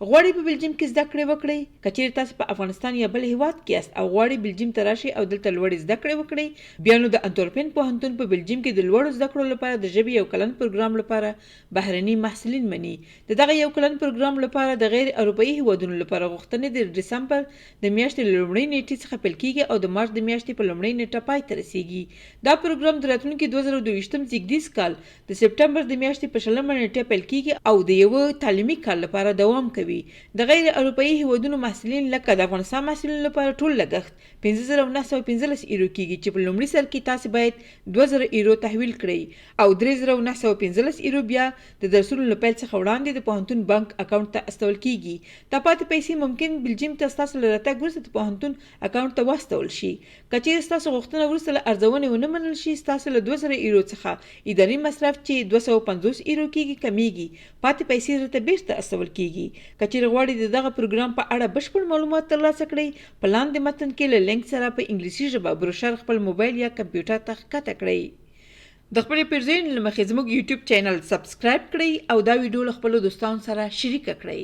غواړئ په بلجیم کې زده کړې وکړئ. که چېرې تاسو په افغانستان یا بل هیواد کې یاست او غواړئ بلجیم ته راشئ او دلته لوړې زده کړې وکړئ، بیا نو د انتورپین پوهنتون په بلجیم کې د لوړو زده کړو لپاره د ژبې یو کلن پروګرام لپاره بهرني محصلین مني. د دغه یو کلن پروګرام لپاره د غیر اروپایي هیوادونو لپاره غوښتنې د ډسمبر د میاشتې له لومړۍ نیټې څخه پیل کیږي او د مارچ د میاشتې په لومړۍ نیټه پای ته رسیږي. دا پروګرام د راتلونکي 2022 زیږدیز کال د سپټمبر د میاشتې په 20 نیټه پیل کیږي او د یو تعلیمي کال لپاره دوام کوي. د غیر اروپایي هیوادونو محصلین لکه د افغانستان محصلینو لپاره ټول لګښت 5915 یورو کیږي چې په لومړي سر کې تاسو باید 2000 یورو تحویل کړئ او 3915 یورو بیا د درسونو له پیل څخه وړاندې د پوهنتون بانک اکاونټ ته استول کیږي. دا پاتې پیسې ممکن بلجیم ته ستاسو له راتګ وروسته د پوهنتون اکاونټ ته واستول شي. که چېرې ستاسو غوښتنه وروسته له ارزونې ونه منل شي، ستاسو له 2000 یورو څخه اداري مصرف چې 250 یورو کیږي کمیږي، پاتې پیسې درته بیرته استول کیږي. که چېرې غواړئ د دغه پروګرام په اړه بشپړ معلومات ترلاسه کړئ، په لاندې متن کې له لېنک سره په انګلیسي ژبه بروشور خپل مبایل یا کمپیوټر ته ښکته کړئ. د خپلې پیرزوینې له مخې زموږ یوټیوب چینل سبسکرایب کړئ او دا ویډیو له خپلو دوستانو سره شریکه کړئ.